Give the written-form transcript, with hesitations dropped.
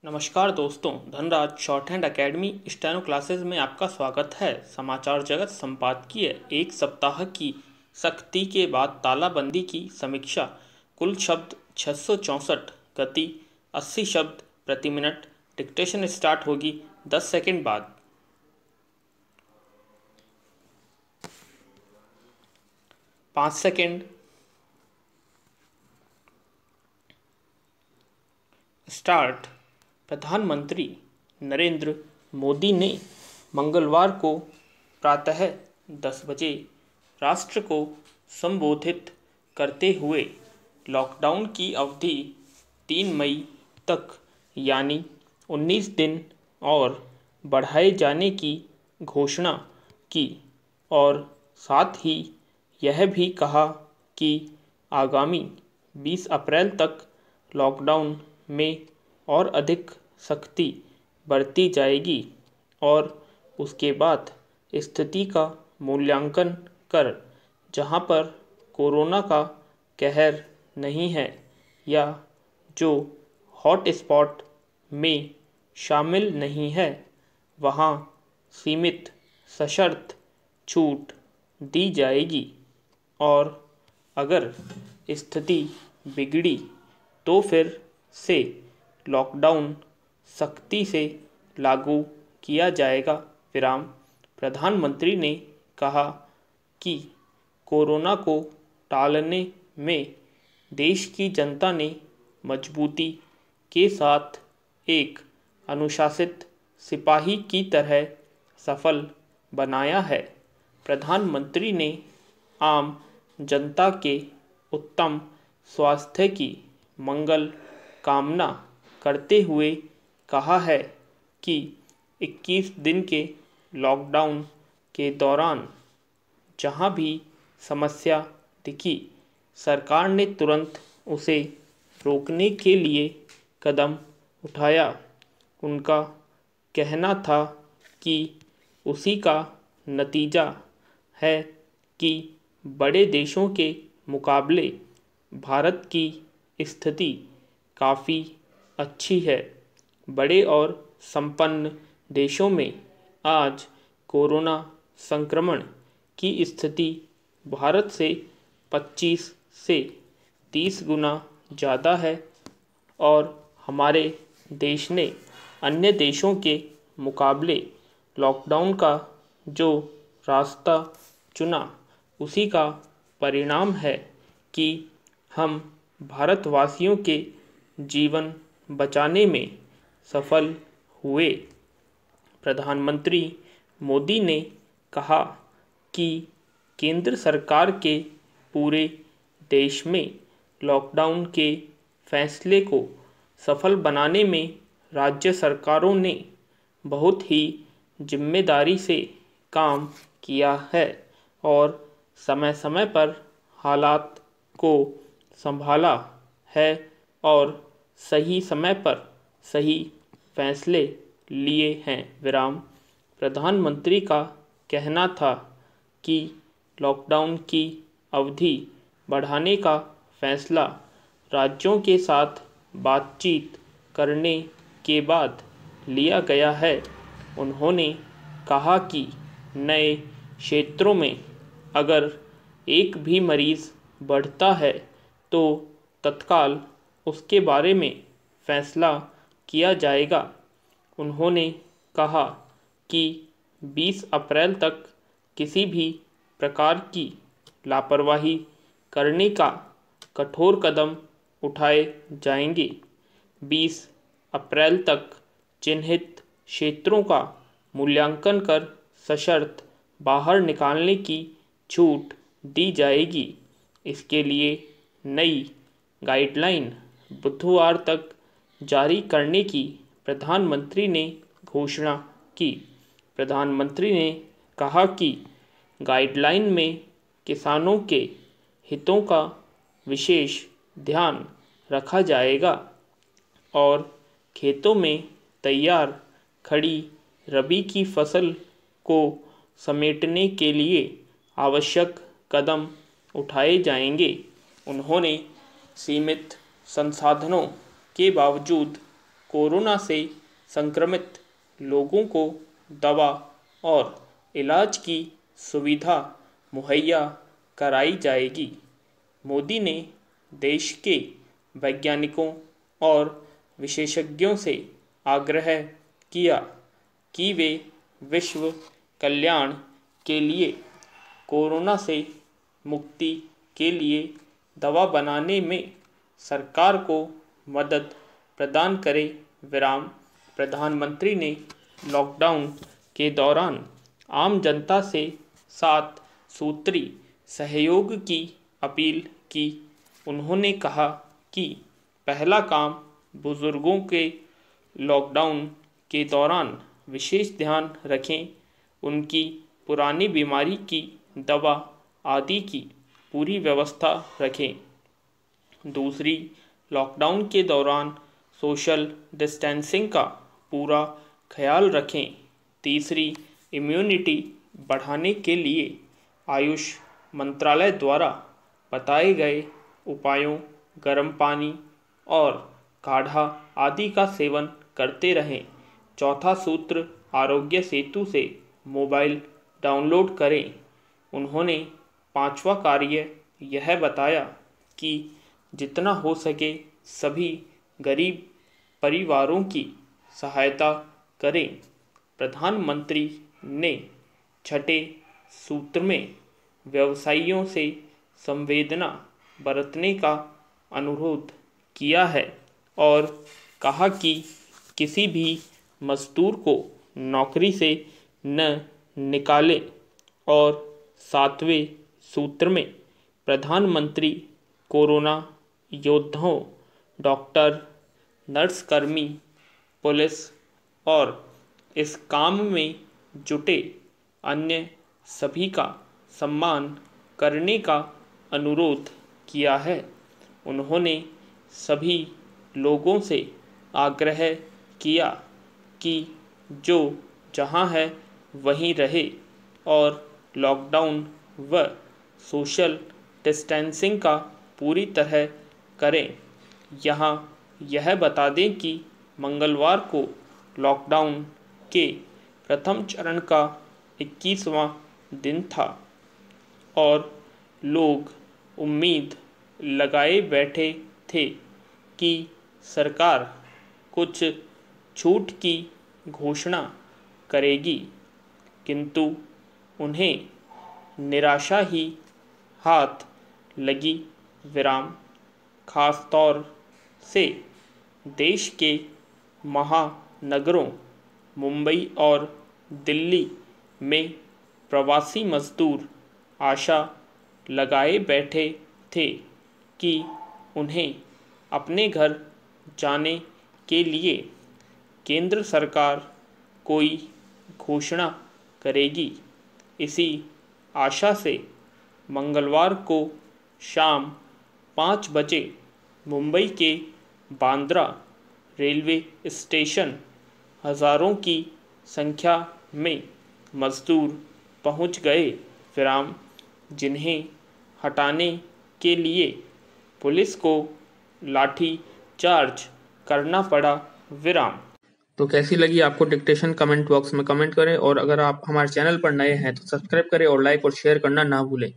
नमस्कार दोस्तों, Dhanraj short hand academy steno classes में आपका स्वागत है। समाचार जगत संपादकीय एक सप्ताह की सख्ती के बाद तालाबंदी की समीक्षा। कुल शब्द 664, गति 80 शब्द प्रति मिनट। डिक्टेशन स्टार्ट होगी 10 सेकंड बाद। 5 सेकंड। स्टार्ट। प्रधानमंत्री नरेंद्र मोदी ने मंगलवार को प्रातः 10 बजे राष्ट्र को संबोधित करते हुए लॉकडाउन की अवधि 3 मई तक यानी 19 दिन और बढ़ाए जाने की घोषणा की और साथ ही यह भी कहा कि आगामी 20 अप्रैल तक लॉकडाउन में और अधिक सख्ती बरती जाएगी और उसके बाद स्थिति का मूल्यांकन कर जहां पर कोरोना का कहर नहीं है या जो हॉटस्पॉट में शामिल नहीं है वहां सीमित सशर्त छूट दी जाएगी और अगर स्थिति बिगड़ी तो फिर से लॉकडाउन सख्ती से लागू किया जाएगा। विराम। प्रधानमंत्री ने कहा कि कोरोना को टालने में देश की जनता ने मजबूती के साथ एक अनुशासित सिपाही की तरह सफल बनाया है। प्रधानमंत्री ने आम जनता के उत्तम स्वास्थ्य की मंगल कामना करते हुए कहा है कि 21 दिन के लॉकडाउन के दौरान जहां भी समस्या दिखी, सरकार ने तुरंत उसे रोकने के लिए कदम उठाया। उनका कहना था कि उसी का नतीजा है कि बड़े देशों के मुकाबले भारत की स्थिति काफ़ी अच्छी है। बड़े और संपन्न देशों में आज कोरोना संक्रमण की स्थिति भारत से 25 से 30 गुना ज़्यादा है और हमारे देश ने अन्य देशों के मुकाबले लॉकडाउन का जो रास्ता चुना उसी का परिणाम है कि हम भारतवासियों के जीवन बचाने में सफल हुए। प्रधानमंत्री मोदी ने कहा कि केंद्र सरकार के पूरे देश में लॉकडाउन के फैसले को सफल बनाने में राज्य सरकारों ने बहुत ही जिम्मेदारी से काम किया है और समय समय पर हालात को संभाला है और सही समय पर सही फैसले लिए हैं। विराम। प्रधानमंत्री का कहना था कि लॉकडाउन की अवधि बढ़ाने का फैसला राज्यों के साथ बातचीत करने के बाद लिया गया है। उन्होंने कहा कि नए क्षेत्रों में अगर एक भी मरीज़ बढ़ता है तो तत्काल उसके बारे में फैसला किया जाएगा। उन्होंने कहा कि 20 अप्रैल तक किसी भी प्रकार की लापरवाही करने का कठोर कदम उठाए जाएंगे। 20 अप्रैल तक चिन्हित क्षेत्रों का मूल्यांकन कर सशर्त बाहर निकालने की छूट दी जाएगी। इसके लिए नई गाइडलाइन बुधवार तक जारी करने की प्रधानमंत्री ने घोषणा की। प्रधानमंत्री ने कहा कि गाइडलाइन में किसानों के हितों का विशेष ध्यान रखा जाएगा और खेतों में तैयार खड़ी रबी की फसल को समेटने के लिए आवश्यक कदम उठाए जाएंगे। उन्होंने सीमित संसाधनों के बावजूद कोरोना से संक्रमित लोगों को दवा और इलाज की सुविधा मुहैया कराई जाएगी। मोदी ने देश के वैज्ञानिकों और विशेषज्ञों से आग्रह किया कि वे विश्व कल्याण के लिए कोरोना से मुक्ति के लिए दवा बनाने में सरकार को मदद प्रदान करें। प्रधानमंत्री ने लॉकडाउन के दौरान आम जनता से 7 सूत्री सहयोग की अपील की। उन्होंने कहा कि पहला काम बुजुर्गों के लॉकडाउन के दौरान विशेष ध्यान रखें, उनकी पुरानी बीमारी की दवा आदि की पूरी व्यवस्था रखें। दूसरी, लॉकडाउन के दौरान सोशल डिस्टेंसिंग का पूरा ख्याल रखें। तीसरी, इम्यूनिटी बढ़ाने के लिए आयुष मंत्रालय द्वारा बताए गए उपायों, गर्म पानी और काढ़ा आदि का सेवन करते रहें। चौथा सूत्र, आरोग्य सेतु से मोबाइल डाउनलोड करें। उन्होंने पांचवा कार्य यह बताया कि जितना हो सके सभी गरीब परिवारों की सहायता करें। प्रधानमंत्री ने छठे सूत्र में व्यवसायियों से संवेदना बरतने का अनुरोध किया है और कहा कि किसी भी मजदूर को नौकरी से न निकालें। और सातवें सूत्र में प्रधानमंत्री कोरोना योद्धाओं, डॉक्टर, नर्सकर्मी, पुलिस और इस काम में जुटे अन्य सभी का सम्मान करने का अनुरोध किया है। उन्होंने सभी लोगों से आग्रह किया कि जो जहां है वहीं रहे और लॉकडाउन व सोशल डिस्टेंसिंग का पूरी तरह करें। यहाँ यह बता दें कि मंगलवार को लॉकडाउन के प्रथम चरण का 21वां दिन था और लोग उम्मीद लगाए बैठे थे कि सरकार कुछ छूट की घोषणा करेगी, किंतु उन्हें निराशा ही हाथ लगी। खास तौर से देश के महानगरों मुंबई और दिल्ली में प्रवासी मजदूर आशा लगाए बैठे थे कि उन्हें अपने घर जाने के लिए केंद्र सरकार कोई घोषणा करेगी। इसी आशा से मंगलवार को शाम 5 बजे मुंबई के बांद्रा रेलवे स्टेशन हज़ारों की संख्या में मजदूर पहुंच गए, जिन्हें हटाने के लिए पुलिस को लाठी चार्ज करना पड़ा। तो कैसी लगी आपको डिक्टेशन, कमेंट बॉक्स में कमेंट करें और अगर आप हमारे चैनल पर नए हैं तो सब्सक्राइब करें और लाइक और शेयर करना ना भूलें।